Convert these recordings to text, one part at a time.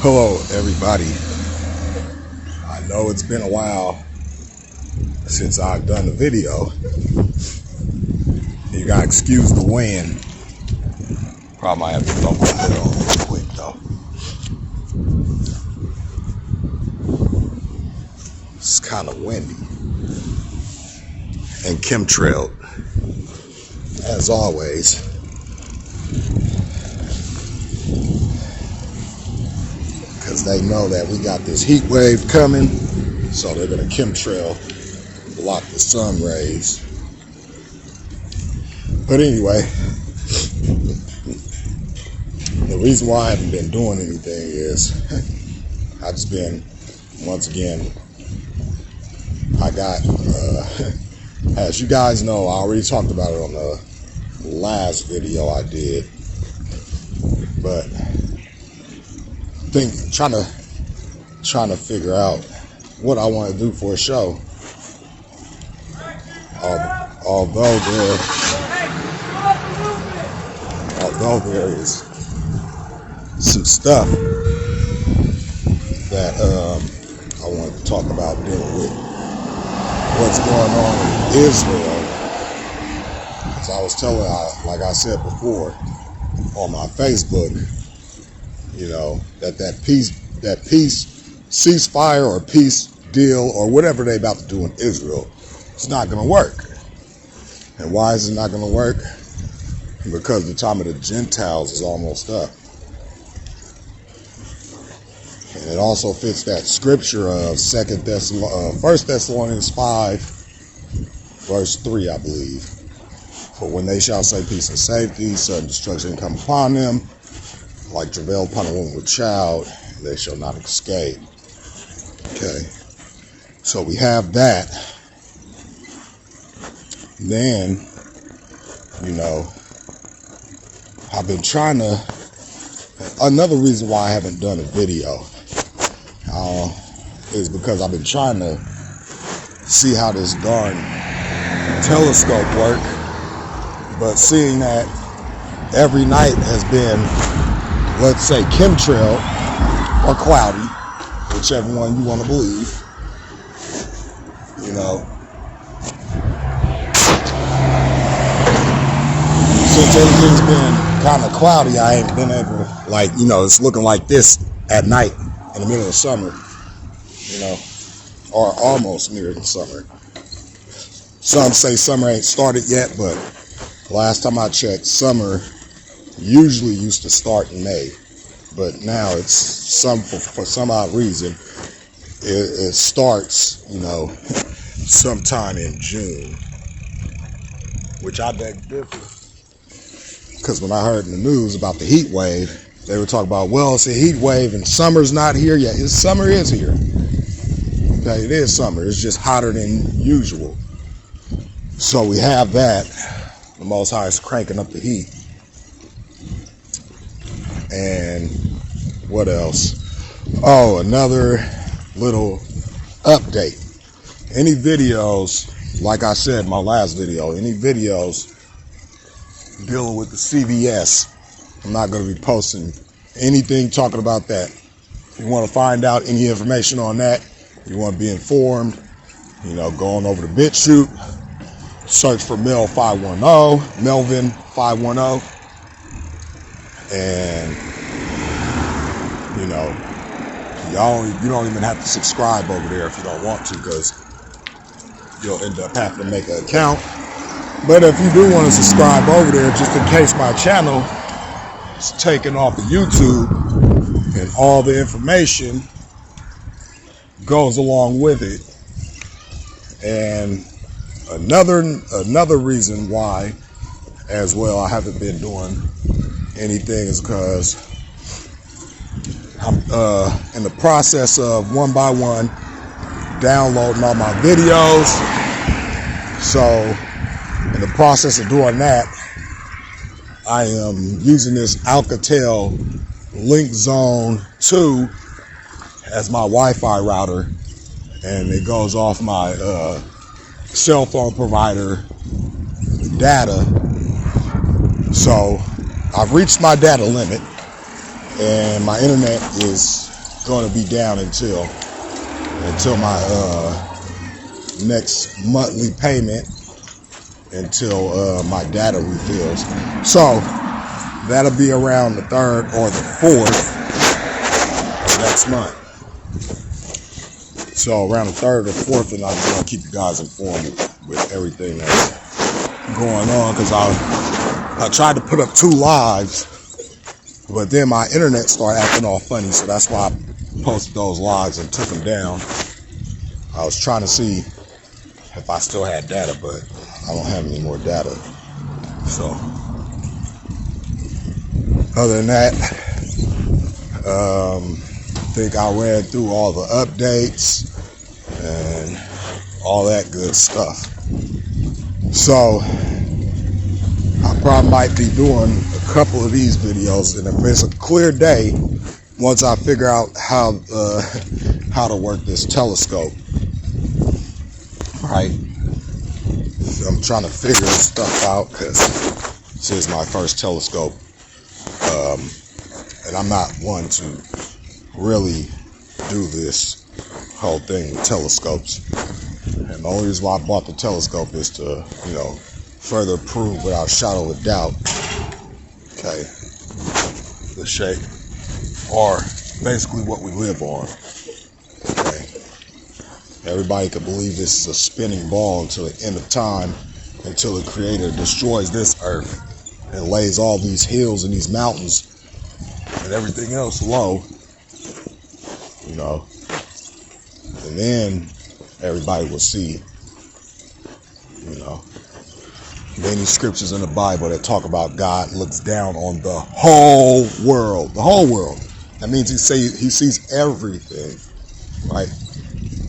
Hello, everybody. I know it's been a while since I've done a video. You gotta excuse the wind. Probably might have to throw my hood on real quick, though. It's kind of windy and chemtrailed, as always. Because they know that we got this heat wave coming, so they're going to chemtrail, block the sun rays. But anyway, the reason why I haven't been doing anything is I've just been, once again, I got, as you guys know, I already talked about it on the last video I did, but trying to figure out what I want to do for a show. Although there is some stuff that I want to talk about dealing with what's going on in Israel. As I was telling, like I said before on my Facebook, you know, that peace ceasefire or peace deal or whatever they about to do in Israel, it's not going to work. And why is it not going to work? Because the time of the Gentiles is almost up. And it also fits that scripture of 1 Thessalonians 5, verse 3, I believe. For when they shall say peace and safety, sudden destruction come upon them, like travail upon a woman with child, they shall not escape. Okay, so we have that. Then, you know, I've been trying to, another reason why I haven't done a video is because I've been trying to see how this darn telescope work, but seeing that every night has been, let's say, chemtrail or cloudy, whichever one you want to believe, you know. Since everything's been kind of cloudy, I ain't been able to, like, you know, it's looking like this at night in the middle of summer, you know, or almost near the summer. Some say summer ain't started yet, but last time I checked, summer usually used to start in May, but now it's for some odd reason it starts, you know, sometime in June, which I beg to differ. Because when I heard in the news about the heat wave, they were talking about, well, it's a heat wave and summer's not here yet. Summer is here. Okay, it is summer. It's just hotter than usual. So we have that. The Most High is cranking up the heat. And what else? Oh, another little update. Any videos, like I said in my last video, any videos dealing with the CVS, I'm not going to be posting anything talking about that. If you want to find out any information on that, you want to be informed, you know, go on over to BitChute, search for Melvin 510, and you know, you don't even have to subscribe over there if you don't want to, because you'll end up having to make an account. But if you do want to subscribe over there, just in case my channel is taken off of YouTube and all the information goes along with it. And another reason why as well I haven't been doing anything is because I'm in the process of one by one downloading all my videos. So in the process of doing that, I am using this Alcatel Link Zone 2 as my Wi-Fi router, and it goes off my cell phone provider data. So I've reached my data limit, and my internet is going to be down until my next monthly payment, until my data refills. So that'll be around the 3rd or the 4th of next month. So around the 3rd or 4th, and I'm going to keep you guys informed with everything that's going on, because I tried to put up 2 lives, but then my internet started acting all funny, so that's why I posted those lives and took them down. I was trying to see if I still had data, but I don't have any more data. So other than that, I think I read through all the updates and all that good stuff. So I probably might be doing a couple of these videos, and if it's a clear day, once I figure out how to work this telescope, right? I'm trying to figure this stuff out, because this is my first telescope, and I'm not one to really do this whole thing with telescopes. And the only reason why I bought the telescope is to, further prove without a shadow of doubt, okay, the shape, or basically what we live on. Okay, everybody could believe this is a spinning ball until the end of time, until the Creator destroys this earth and lays all these hills and these mountains and everything else low, and then everybody will see, many scriptures in the Bible that talk about God looks down on the whole world. The whole world. That means he sees everything, right?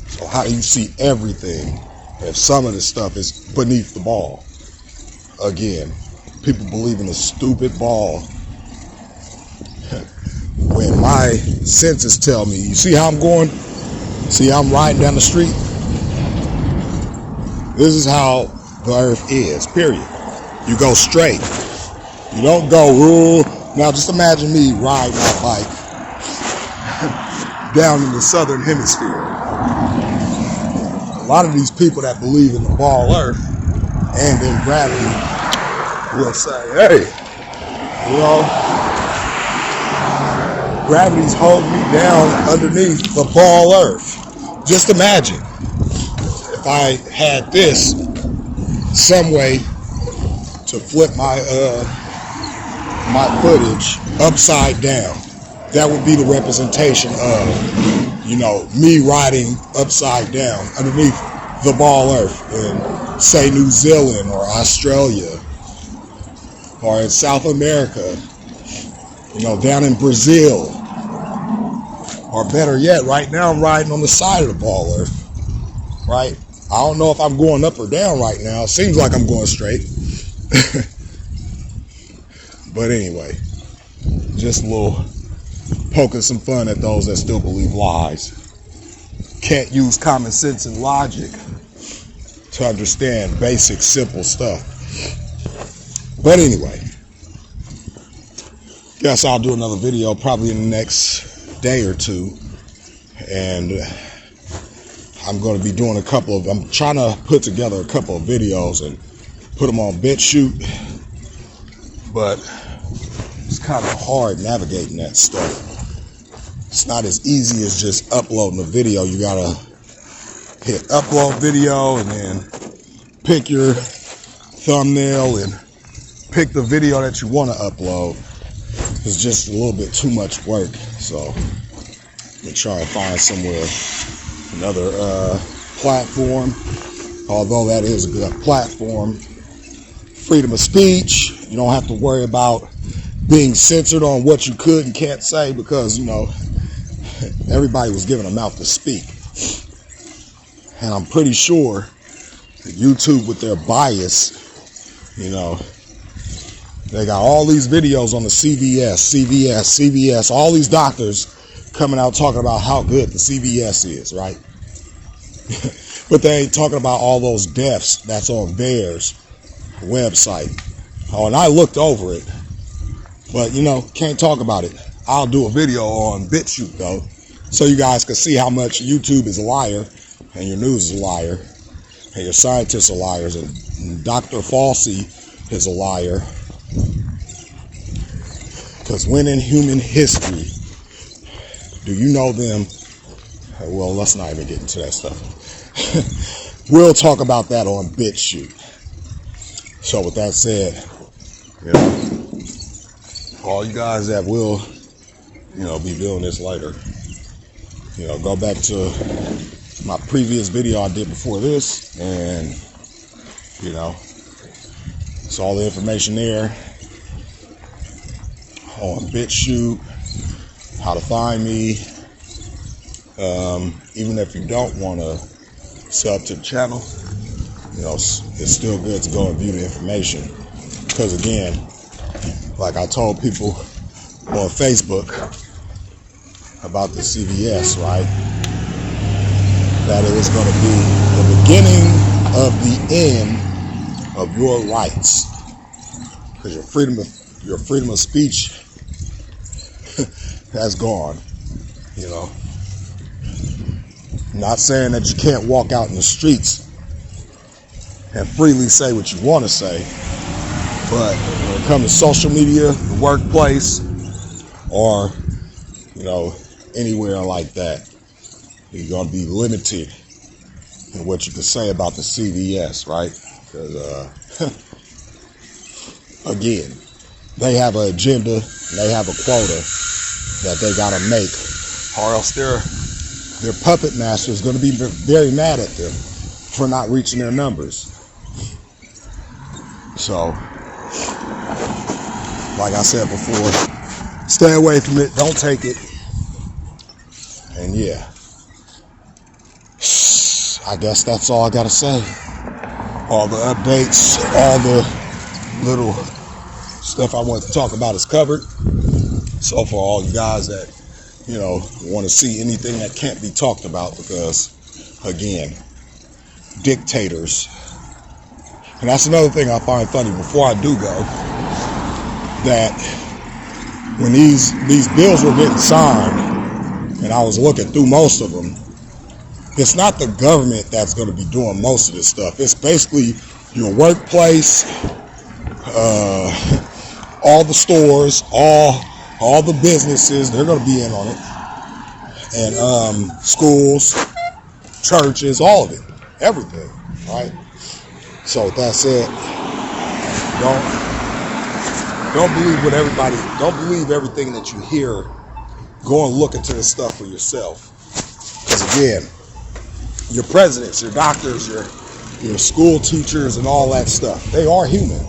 So how do you see everything if some of the stuff is beneath the ball? Again, people believe in a stupid ball when my senses tell me, you see how I'm going? See how I'm riding down the street? This is how the earth is, period. You go straight. You don't go, ooh. Now just imagine me riding my bike down in the southern hemisphere. A lot of these people that believe in the ball earth and in gravity will say, hey, gravity's holding me down underneath the ball earth. Just imagine if I had this some way to flip my footage upside down. That would be the representation of, me riding upside down underneath the ball earth in, say, New Zealand or Australia, or in South America, down in Brazil, or better yet, right now I'm riding on the side of the ball earth, right? I don't know if I'm going up or down right now. It seems like I'm going straight. But anyway, just a little poking some fun at those that still believe lies. Can't use common sense and logic to understand basic, simple stuff. But anyway, guess I'll do another video probably in the next day or two. And I'm going to be doing I'm trying to put together a couple of videos and put them on BitChute, but it's kind of hard navigating that stuff. It's not as easy as just uploading a video. You got to hit upload video and then pick your thumbnail and pick the video that you want to upload. It's just a little bit too much work. So I'm going to try and find somewhere, another platform, although that is a good platform. Freedom of speech. You don't have to worry about being censored on what you could and can't say, because everybody was given a mouth to speak. And I'm pretty sure that YouTube, with their bias, they got all these videos on the CBS, all these doctors coming out talking about how good the CBS is, right? But they ain't talking about all those deaths that's on theirs website. Oh, and I looked over it, but can't talk about it. I'll do a video on BitChute though, so you guys can see how much YouTube is a liar, and your news is a liar, and your scientists are liars, and Dr. Fauci is a liar. Because when in human history do you know them? Well, let's not even get into that stuff. We'll talk about that on BitChute. So with that said, you know, all you guys that will, you know, be viewing this later, you know, go back to my previous video I did before this, and, you know, it's all the information there on BitChute, how to find me. Even if you don't want to sub to the channel, you know, it's still good to go and view the information. Because again, like I told people on Facebook about the CVS, right? That it was going to be the beginning of the end of your rights. Because your freedom of speech has gone, you know. Not saying that you can't walk out in the streets and freely say what you want to say, but when it comes to social media, the workplace, or, you know, anywhere like that, you're going to be limited in what you can say about the CVS, right? Because, again, they have an agenda, and they have a quota that they got to make, or else their puppet master is going to be very mad at them for not reaching their numbers. So, like I said before, stay away from it, don't take it, and yeah, I guess that's all I got to say. All the updates, all the little stuff I wanted to talk about is covered. So for all you guys that, you know, want to see anything that can't be talked about, because again, dictators. And that's another thing I find funny before I do go, that when these bills were getting signed, and I was looking through most of them, it's not the government that's going to be doing most of this stuff. It's basically your workplace, all the stores, all the businesses, they're going to be in on it. And schools, churches, all of it, everything, right? So with that said, don't believe everything that you hear. Go and look into this stuff for yourself. Because again, your presidents, your doctors, your school teachers and all that stuff, they are human.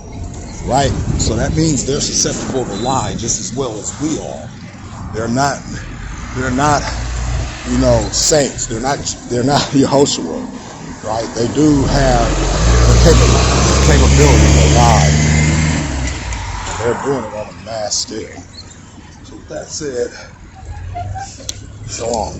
Right? So that means they're susceptible to lie just as well as we are. They're not, you know, saints. They're not Yehoshua, right? They do have the capability to lie. They're doing it on a mass scale. So with that said, shalom.